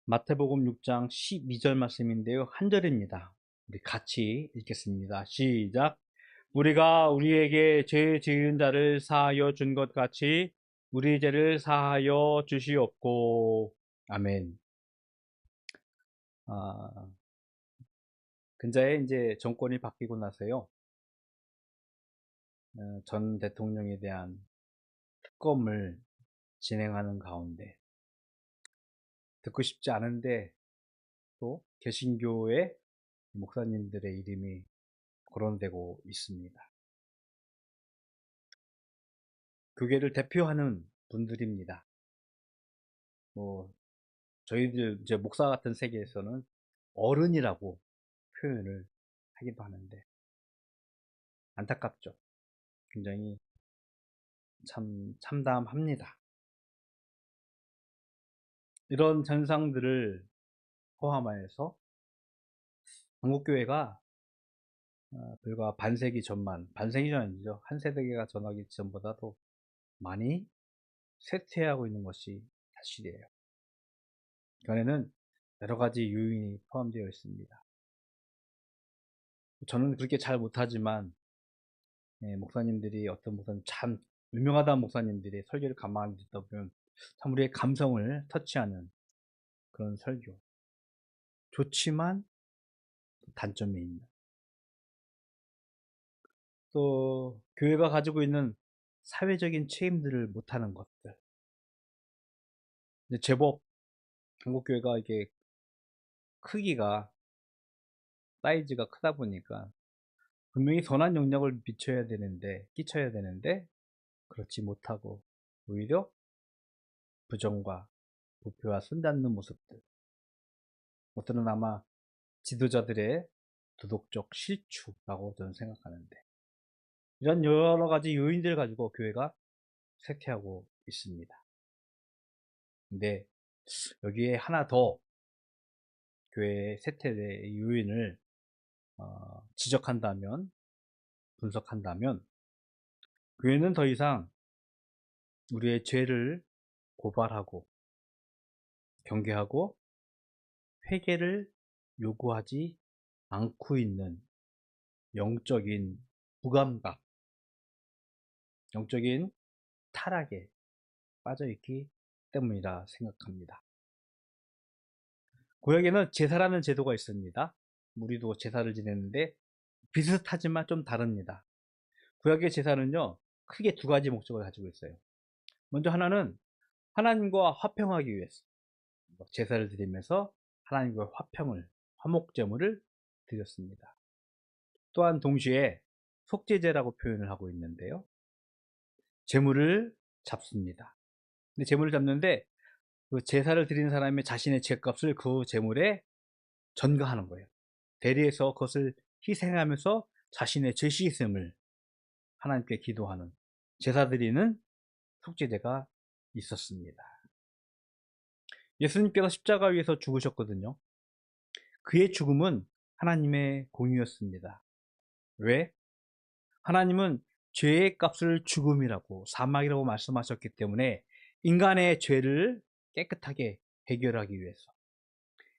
마태복음 6장 12절 말씀인데요. 한 절입니다. 우리 같이 읽겠습니다. 시작. 우리가 우리에게 죄 지은 자를 사하여 준 것 같이 우리 죄를 사하여 주시옵고. 아멘. 아, 근자에 이제 정권이 바뀌고 나서요. 전 대통령에 대한 특검을 진행하는 가운데 듣고 싶지 않은데 또 개신교의 목사님들의 이름이 거론되고 있습니다. 교계를 대표하는 분들입니다. 뭐 저희들 이제 목사 같은 세계에서는 어른이라고 표현을 하기도 하는데 안타깝죠. 굉장히 참담합니다. 이런 현상들을 포함하여서 한국교회가 불과 반세기 전만, 반세기 전 아니죠. 한 세대가 전하기 전보다도 많이 쇠퇴하고 있는 것이 사실이에요. 그 안에는 여러 가지 요인이 포함되어 있습니다. 저는 그렇게 잘 못하지만 목사님들이 어떤 목사님 참 유명하다는 목사님들이 설교를 가만히 듣다 보면 참 우리의 감성을 터치하는 그런 설교. 좋지만 단점이 있는. 또 교회가 가지고 있는 사회적인 책임들을 못하는 것들. 제법 한국교회가 이게 크기가 사이즈가 크다 보니까 분명히 선한 영향을 끼쳐야 되는데 그렇지 못하고 오히려 부정과 부패와 손잡는 모습들. 어떤 아마 지도자들의 도덕적 실추라고 저는 생각하는데 이런 여러 가지 요인들을 가지고 교회가 쇠퇴하고 있습니다. 근데 여기에 하나 더 교회의 쇠퇴의 요인을 지적한다면, 분석한다면 교회는 더 이상 우리의 죄를 고발하고 경계하고 회개를 요구하지 않고 있는 영적인 부감각, 영적인 타락에 빠져있기 때문이라 생각합니다. 구약에는 제사라는 제도가 있습니다. 우리도 제사를 지내는데 비슷하지만 좀 다릅니다. 구약의 제사는요, 크게 두 가지 목적을 가지고 있어요. 먼저 하나는 하나님과 화평하기 위해서 제사를 드리면서 하나님과 화목제물을 드렸습니다. 또한 동시에 속죄제라고 표현을 하고 있는데요. 제물을 잡습니다. 근데 제물을 잡는데 그 제사를 드리는 사람이 자신의 죄값을 그 제물에 전가하는 거예요. 대리해서 그것을 희생하면서 자신의 죄 씻음을 하나님께 기도하는 제사 드리는 속죄제가 있었습니다. 예수님께서 십자가 위에서 죽으셨거든요. 그의 죽음은 하나님의 공의였습니다. 왜? 하나님은 죄의 값을 죽음이라고 사망이라고 말씀하셨기 때문에 인간의 죄를 깨끗하게 해결하기 위해서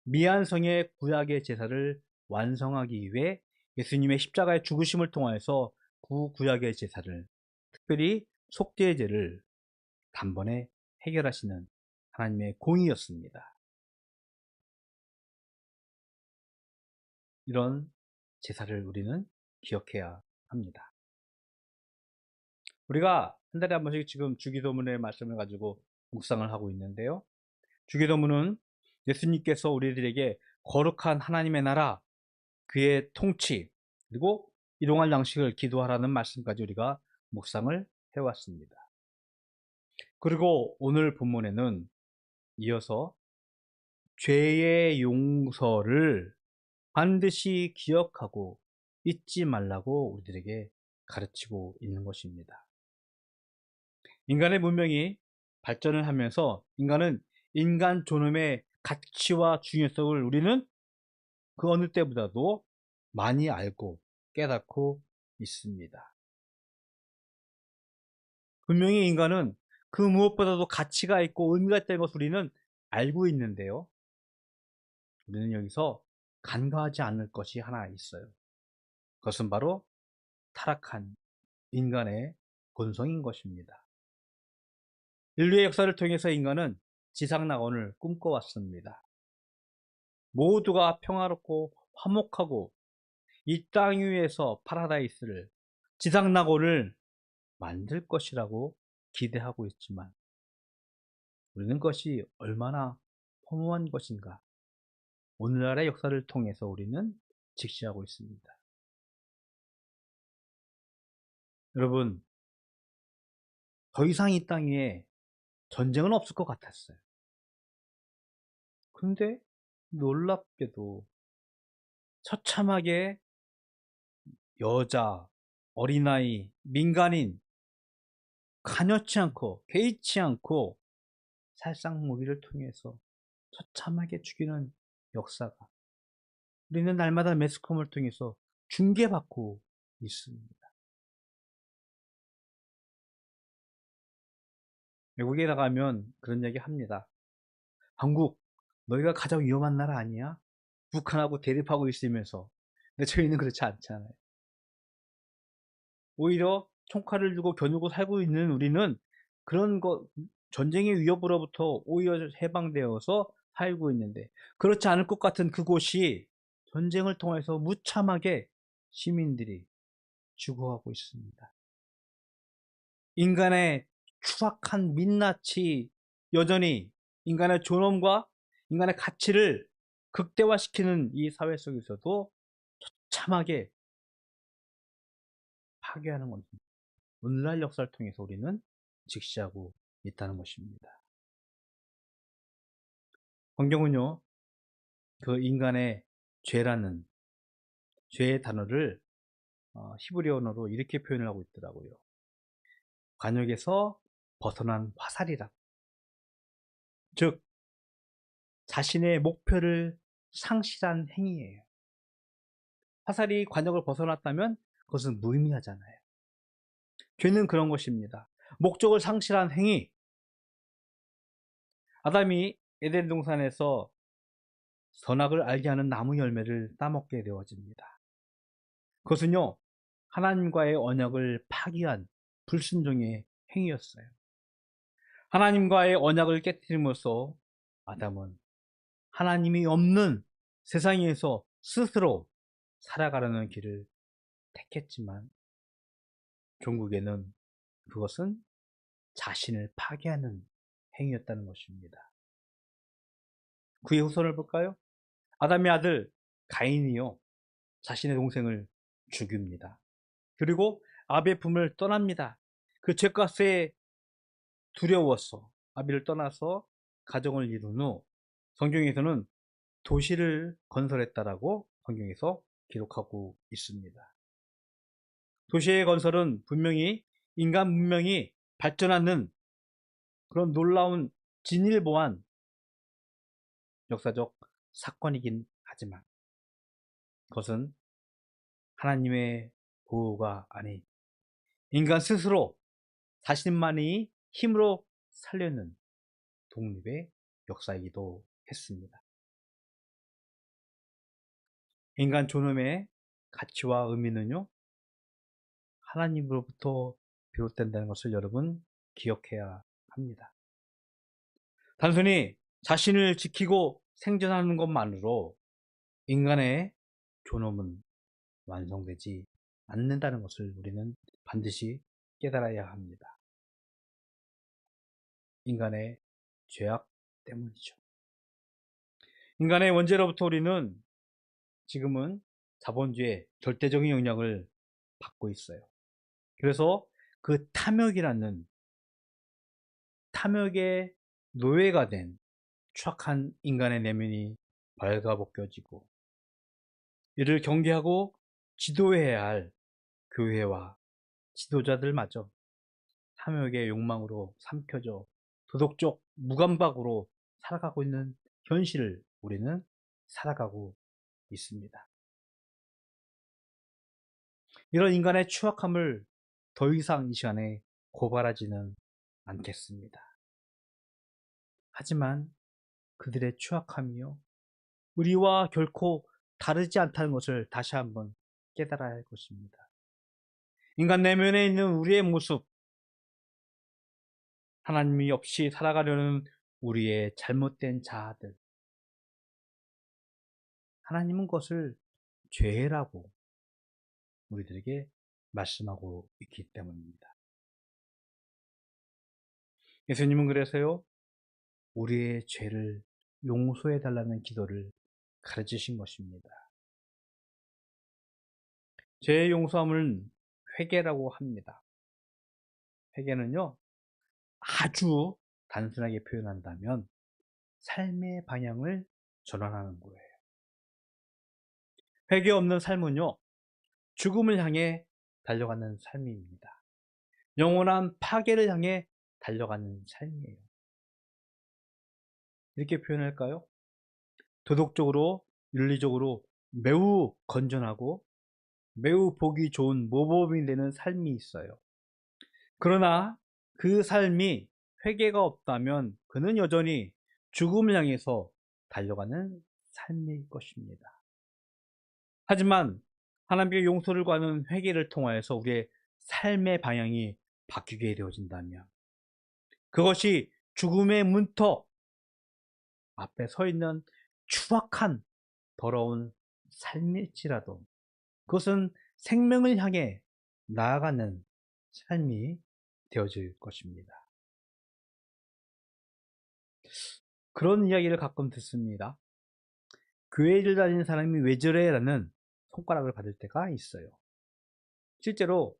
미안성의 구약의 제사를 완성하기 위해 예수님의 십자가의 죽으심을 통하여서 구약의 제사를 특별히 속죄제를 단번에 해결하시는 하나님의 공의였습니다. 이런 제사를 우리는 기억해야 합니다. 우리가 한 달에 한 번씩 지금 주기도문의 말씀을 가지고 묵상을 하고 있는데요. 주기도문은 예수님께서 우리들에게 거룩한 하나님의 나라, 그의 통치, 그리고 일용할 양식을 기도하라는 말씀까지 우리가 묵상을 해왔습니다. 그리고 오늘 본문에는 이어서 죄의 용서를 반드시 기억하고 잊지 말라고 우리들에게 가르치고 있는 것입니다. 인간의 문명이 발전을 하면서 인간은 인간 존엄의 가치와 중요성을 우리는 그 어느 때보다도 많이 알고 깨닫고 있습니다. 분명히 인간은 그 무엇보다도 가치가 있고 의미가 있다는 것을 우리는 알고 있는데요. 우리는 여기서 간과하지 않을 것이 하나 있어요. 그것은 바로 타락한 인간의 본성인 것입니다. 인류의 역사를 통해서 인간은 지상낙원을 꿈꿔왔습니다. 모두가 평화롭고 화목하고 이 땅 위에서 파라다이스를, 지상낙원을 만들 것이라고 기대하고 있지만 우리는 그것이 얼마나 허무한 것인가, 오늘날의 역사를 통해서 우리는 직시하고 있습니다. 여러분, 더 이상 이 땅 위에 전쟁은 없을 것 같았어요. 그런데 놀랍게도 처참하게 여자, 어린아이, 민간인 가녀치 않고 개의치 않고 살상무기를 통해서 처참하게 죽이는 역사가 우리는 날마다 매스컴을 통해서 중계받고 있습니다. 외국에 나가면 그런 얘기 합니다. 한국, 너희가 가장 위험한 나라 아니야? 북한하고 대립하고 있으면서. 근데 저희는 그렇지 않잖아요. 오히려 총칼을 들고 겨누고 살고 있는 우리는 그런 전쟁의 위협으로부터 오히려 해방되어서 살고 있는데, 그렇지 않을 것 같은 그곳이 전쟁을 통해서 무참하게 시민들이 죽어가고 있습니다. 인간의 추악한 민낯이 여전히 인간의 존엄과 인간의 가치를 극대화시키는 이 사회 속에서도 처참하게 파괴하는 것입니다. 오늘날 역사를 통해서 우리는 직시하고 있다는 것입니다. 성경은요, 그 인간의 죄라는 죄의 단어를 히브리어 언어로 이렇게 표현을 하고 있더라고요. 관역에서 벗어난 화살이라. 즉, 자신의 목표를 상실한 행위예요. 화살이 관역을 벗어났다면 그것은 무의미하잖아요. 죄는 그런 것입니다. 목적을 상실한 행위. 아담이 에덴 동산에서 선악을 알게 하는 나무 열매를 따먹게 되어집니다. 그것은요, 하나님과의 언약을 파기한 불순종의 행위였어요. 하나님과의 언약을 깨뜨림으로써 아담은 하나님이 없는 세상에서 스스로 살아가려는 길을 택했지만 결국에는 그것은 자신을 파괴하는 행위였다는 것입니다. 그의 후손을 볼까요? 아담의 아들 가인이요, 자신의 동생을 죽입니다. 그리고 아벨의 품을 떠납니다. 그 죄값에 두려워서 아벨을 떠나서 가정을 이룬 후 성경에서는 도시를 건설했다라고 성경에서 기록하고 있습니다. 도시의 건설은 분명히 인간 문명이 발전하는 그런 놀라운 진일보한 역사적 사건이긴 하지만 그것은 하나님의 보호가 아닌 인간 스스로 자신만이 힘으로 살려는 독립의 역사이기도 했습니다. 인간 존엄의 가치와 의미는요, 하나님으로부터 비롯된다는 것을 여러분 기억해야 합니다. 단순히 자신을 지키고 생존하는 것만으로 인간의 존엄은 완성되지 않는다는 것을 우리는 반드시 깨달아야 합니다. 인간의 죄악 때문이죠. 인간의 원죄로부터 우리는 지금은 자본주의의 절대적인 영향을 받고 있어요. 그래서 그 탐욕의 노예가 된 추악한 인간의 내면이 발가벗겨지고 이를 경계하고 지도해야 할 교회와 지도자들마저 탐욕의 욕망으로 삼켜져 도덕적 무감각으로 살아가고 있는 현실을 우리는 살아가고 있습니다. 이런 인간의 추악함을 더 이상 이 시간에 고발하지는 않겠습니다. 하지만 그들의 추악함이요, 우리와 결코 다르지 않다는 것을 다시 한번 깨달아야 할 것입니다. 인간 내면에 있는 우리의 모습, 하나님이 없이 살아가려는 우리의 잘못된 자아들, 하나님은 그것을 죄라고 우리들에게 말씀하고 있기 때문입니다. 예수님은 그래서요, 우리의 죄를 용서해 달라는 기도를 가르치신 것입니다. 죄의 용서함을 회개라고 합니다. 회개는요, 아주 단순하게 표현한다면 삶의 방향을 전환하는 거예요. 회개 없는 삶은요, 죽음을 향해 달려가는 삶입니다. 영원한 파괴를 향해 달려가는 삶이에요. 이렇게 표현할까요? 도덕적으로, 윤리적으로 매우 건전하고 매우 보기 좋은 모범이 되는 삶이 있어요. 그러나 그 삶이 회개가 없다면 그는 여전히 죽음을 향해서 달려가는 삶일 것입니다. 하지만 하나님의 용서를 구하는 회개를 통하여서 우리의 삶의 방향이 바뀌게 되어진다면, 그것이 죽음의 문턱 앞에 서 있는 추악한 더러운 삶일지라도 그것은 생명을 향해 나아가는 삶이 되어질 것입니다. 그런 이야기를 가끔 듣습니다. 교회를 다니는 사람이 왜 저래? 라는 손가락을 받을 때가 있어요. 실제로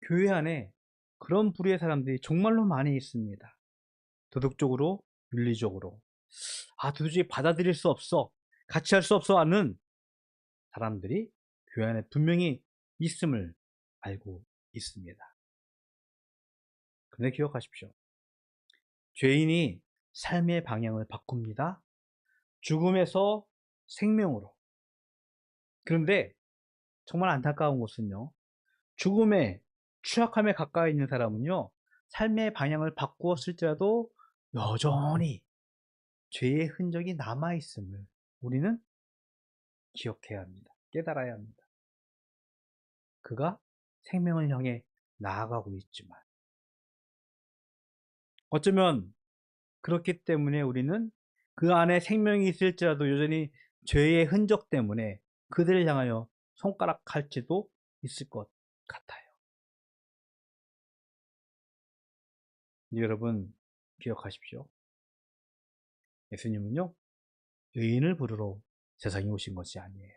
교회 안에 그런 부류의 사람들이 정말로 많이 있습니다. 도덕적으로, 윤리적으로. 도저히 받아들일 수 없어. 같이 할 수 없어 하는 사람들이 교회 안에 분명히 있음을 알고 있습니다. 그런데 기억하십시오. 죄인이 삶의 방향을 바꿉니다. 죽음에서 생명으로. 그런데 정말 안타까운 것은요, 죽음의 취약함에 가까이 있는 사람은요, 삶의 방향을 바꾸었을지라도 여전히 죄의 흔적이 남아있음을 우리는 기억해야 합니다. 깨달아야 합니다. 그가 생명을 향해 나아가고 있지만, 어쩌면 그렇기 때문에 우리는 그 안에 생명이 있을지라도 여전히 죄의 흔적 때문에 그들을 향하여 손가락할지도 있을 것 같아요. 여러분 기억하십시오. 예수님은요, 의인을 부르러 세상에 오신 것이 아니에요.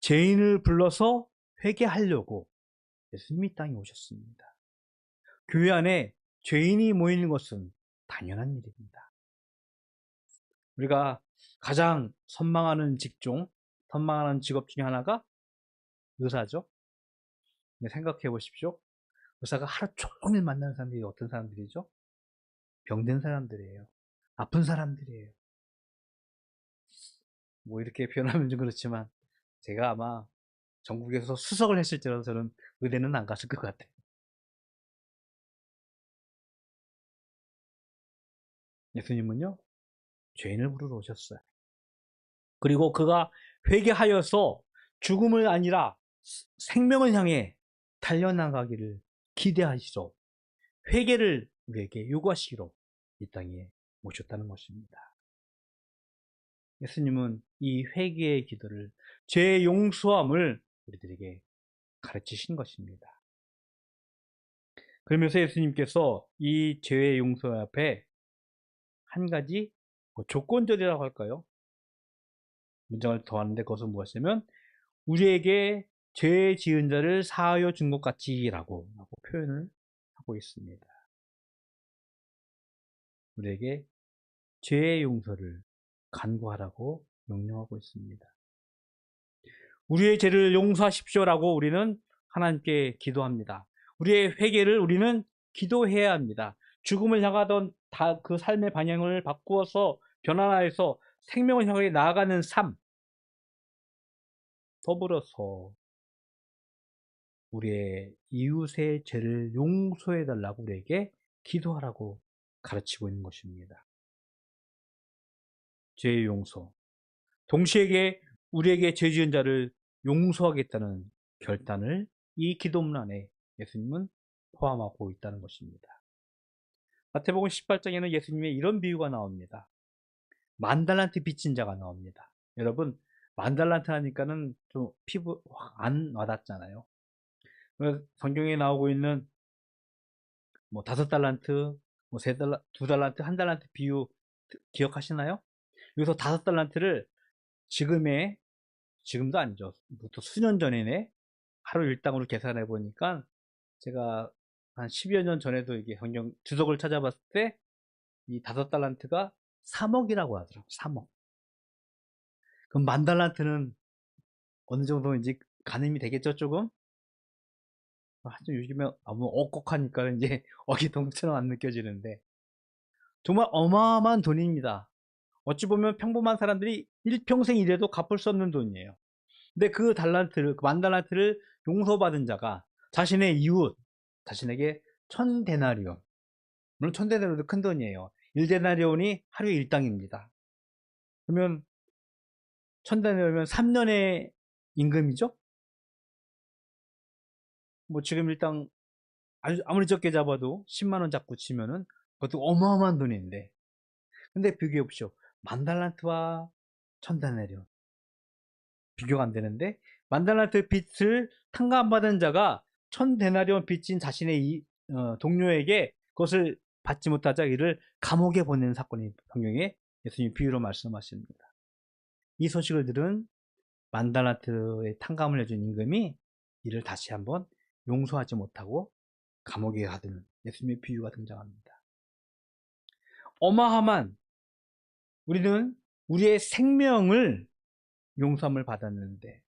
죄인을 불러서 회개하려고 예수님이 이 땅에 오셨습니다. 교회 안에 죄인이 모이는 것은 당연한 일입니다. 우리가 가장 선망하는 직종, 선망하는 직업 중에 하나가 의사죠. 생각해 보십시오. 의사가 하루 종일 만나는 사람들이 어떤 사람들이죠? 병든 사람들이에요. 아픈 사람들이에요. 뭐 이렇게 표현하면 좀 그렇지만 제가 아마 전국에서 수석을 했을지라도 저는 의대는 안 갔을 것 같아요. 예수님은요, 죄인을 부르러 오셨어요. 그리고 그가 회개하여서 죽음을 아니라 생명을 향해 달려나가기를 기대하시죠. 회개를 우리에게 요구하시기로 이 땅에 오셨다는 것입니다. 예수님은 이 회개의 기도를, 죄의 용서함을 우리들에게 가르치신 것입니다. 그러면서 예수님께서 이 죄의 용서 앞에 한 가지 조건절이라고 할까요? 문장을 더하는데 그것은 무엇이냐면 우리에게 죄 지은 자를 사하여 준 것 같이라고 표현을 하고 있습니다. 우리에게 죄의 용서를 간구하라고 명령하고 있습니다. 우리의 죄를 용서하십시오라고 우리는 하나님께 기도합니다. 우리의 회개를 우리는 기도해야 합니다. 죽음을 향하던 그 삶의 방향을 바꾸어서 변화해서 생명을 향해 나아가는 삶, 더불어서 우리의 이웃의 죄를 용서해 달라고 우리에게 기도하라고 가르치고 있는 것입니다. 죄의 용서. 동시에 우리에게 죄 지은 자를 용서하겠다는 결단을 이 기도문 안에 예수님은 포함하고 있다는 것입니다. 마태복음 18장에는 예수님의 이런 비유가 나옵니다. 만 달란트 빚진 자가 나옵니다. 여러분, 만 달란트 하니까는 좀 피부 확 안 와닿잖아요. 성경에 나오고 있는 뭐 5달란트, 뭐 2달란트, 1달란트 비유 기억하시나요? 여기서 5달란트를 지금도 아니죠. 또 수년 전이네. 하루 일당으로 계산해 보니까 제가 한 10여 년 전에도 이게 성경 주석을 찾아봤을 때 이 5달란트가 3억이라고 하더라고요. 3억. 그럼 만 달란트는 어느 정도인지 가늠이 되겠죠, 조금? 하여튼 요즘에 너무 억곡하니까 이제 어기동처럼 안 느껴지는데 정말 어마어마한 돈입니다. 어찌 보면 평범한 사람들이 일평생 일해도 갚을 수 없는 돈이에요. 근데 그 달란트를, 그 만 달란트를 용서받은 자가 자신의 이웃, 자신에게 1000데나리온, 물론 1000데나리온도 큰 돈이에요. 1데나리온이 하루에 일당입니다. 그러면 1000데나리온이면 3년의 임금이죠? 뭐 지금 일당 아무리 적게 잡아도 10만 원 잡고 치면은 그것도 어마어마한 돈인데, 근데 비교해 보십시오. 만 달란트와 1000데나리온 비교가 안 되는데, 만 달란트 빚을 탕감받은 자가 1000데나리온 빚진 자신의 동료에게 그것을 받지 못하자 이를 감옥에 보내는 사건이 성경에 예수님 비유로 말씀하십니다. 이 소식을 들은 만 달란트의 탕감을 해준 임금이 이를 다시 한번 용서하지 못하고 감옥에 가두는 예수님의 비유가 등장합니다. 어마어마한, 우리는 우리의 생명을 용서함을 받았는데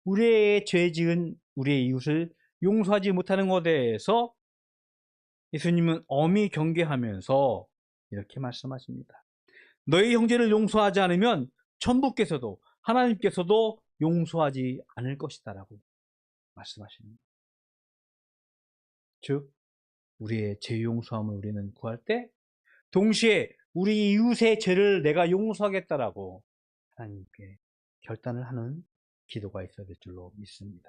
우리의 죄 지은 우리의 이웃을 용서하지 못하는 것에 대해서 예수님은 엄히 경계하면서 이렇게 말씀하십니다. 너희 형제를 용서하지 않으면 천부께서도 하나님께서도 용서하지 않을 것이다 라고 말씀하십니다. 즉 우리의 죄 용서함을 우리는 구할 때 동시에 우리 이웃의 죄를 내가 용서하겠다라고 하나님께 결단을 하는 기도가 있어야 될 줄로 믿습니다.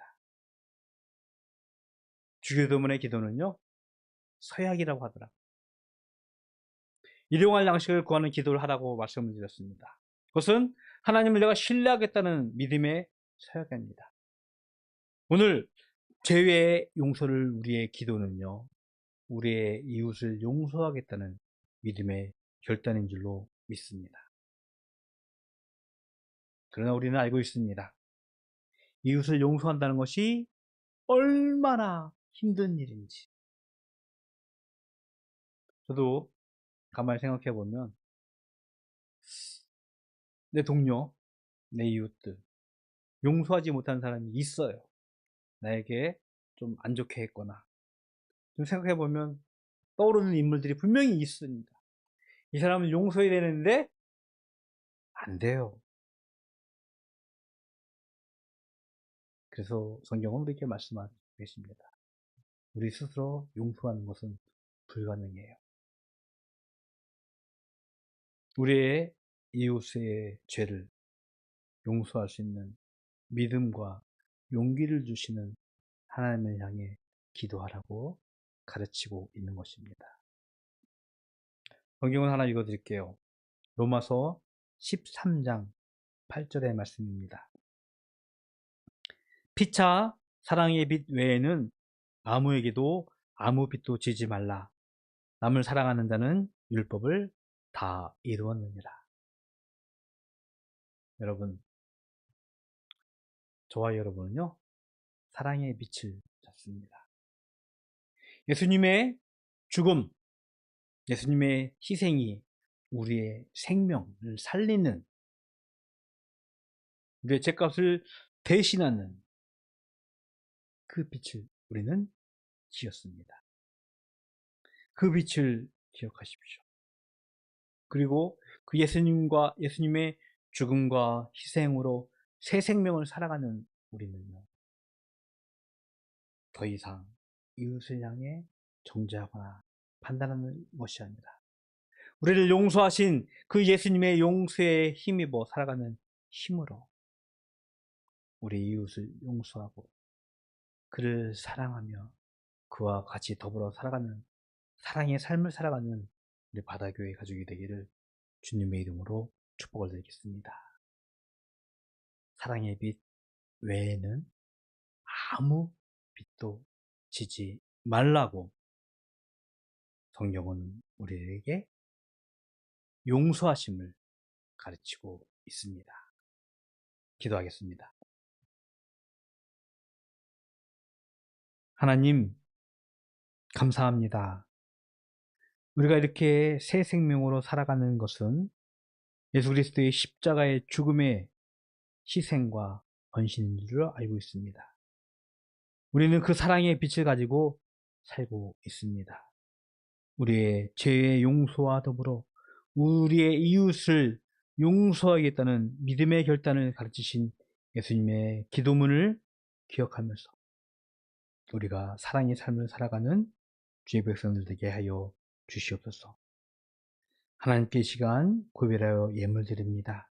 주기도문의 기도는요, 서약이라고 하더라. 일용할 양식을 구하는 기도를 하라고 말씀을 드렸습니다. 그것은 하나님을 내가 신뢰하겠다는 믿음의 서약입니다. 오늘 죄의 용서를 우리의 기도는요, 우리의 이웃을 용서하겠다는 믿음의 결단인 줄로 믿습니다. 그러나 우리는 알고 있습니다. 이웃을 용서한다는 것이 얼마나 힘든 일인지. 저도 가만히 생각해 보면 내 동료, 내 이웃들 용서하지 못한 사람이 있어요. 나에게 좀 안 좋게 했거나. 좀 생각해 보면 떠오르는 인물들이 분명히 있습니다. 이 사람은 용서해야 되는데 안 돼요. 그래서 성경은 이렇게 말씀하고 계십니다. 우리 스스로 용서하는 것은 불가능해요. 우리의 이웃의 죄를 용서할 수 있는 믿음과 용기를 주시는 하나님을 향해 기도하라고 가르치고 있는 것입니다. 성경을 하나 읽어 드릴게요. 로마서 13장 8절의 말씀입니다. 피차 사랑의 빚 외에는 아무에게도 아무 빚도 지지 말라. 남을 사랑하는 자는 율법을 다 이루었느니라. 여러분, 저와 여러분은요, 사랑의 빛을 졌습니다. 예수님의 죽음, 예수님의 희생이 우리의 생명을 살리는, 우리의 죄값을 대신하는 그 빛을 우리는 지었습니다. 그 빛을 기억하십시오. 그리고 그 예수님의 죽음과 희생으로 새 생명을 살아가는 우리는요, 더 이상 이웃을 향해 정죄하거나 판단하는 것이 아니라 우리를 용서하신 그 예수님의 용서에 힘입어 살아가는 힘으로 우리 이웃을 용서하고 그를 사랑하며 그와 같이 더불어 살아가는 사랑의 삶을 살아가는 우리 바다교회 가족이 되기를 주님의 이름으로 축복을 드리겠습니다. 사랑의 빛 외에는 아무 빛도 지지 말라고 성경은 우리에게 용서하심을 가르치고 있습니다. 기도하겠습니다. 하나님, 감사합니다. 우리가 이렇게 새 생명으로 살아가는 것은 예수 그리스도의 십자가의 죽음의 희생과 헌신인 줄 알고 있습니다. 우리는 그 사랑의 빛을 가지고 살고 있습니다. 우리의 죄의 용서와 더불어 우리의 이웃을 용서하겠다는 믿음의 결단을 가르치신 예수님의 기도문을 기억하면서 우리가 사랑의 삶을 살아가는 주의 백성들 되게 하여 주시옵소서. 하나님께 이 시간 고백하여 예물 드립니다.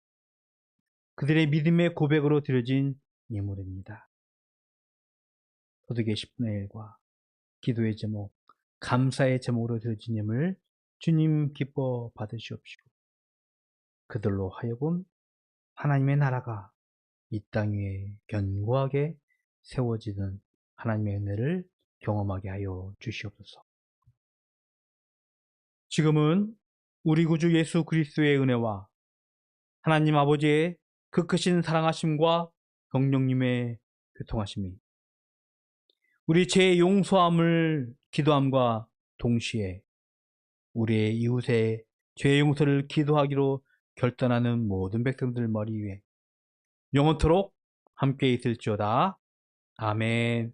그들의 믿음의 고백으로 드려진 예물입니다. 소득의 10분의 1과 기도의 제목, 감사의 제목으로 드려진 예물 주님 기뻐 받으시옵시고 그들로 하여금 하나님의 나라가 이 땅 위에 견고하게 세워지는 하나님의 은혜를 경험하게 하여 주시옵소서. 지금은 우리 구주 예수 그리스도의 은혜와 하나님 아버지의 그 크신 사랑하심과 성령님의 교통하심이 우리 죄 용서함을 기도함과 동시에 우리의 이웃의 죄 용서를 기도하기로 결단하는 모든 백성들 머리 위에 영원토록 함께 있을지어다. 아멘.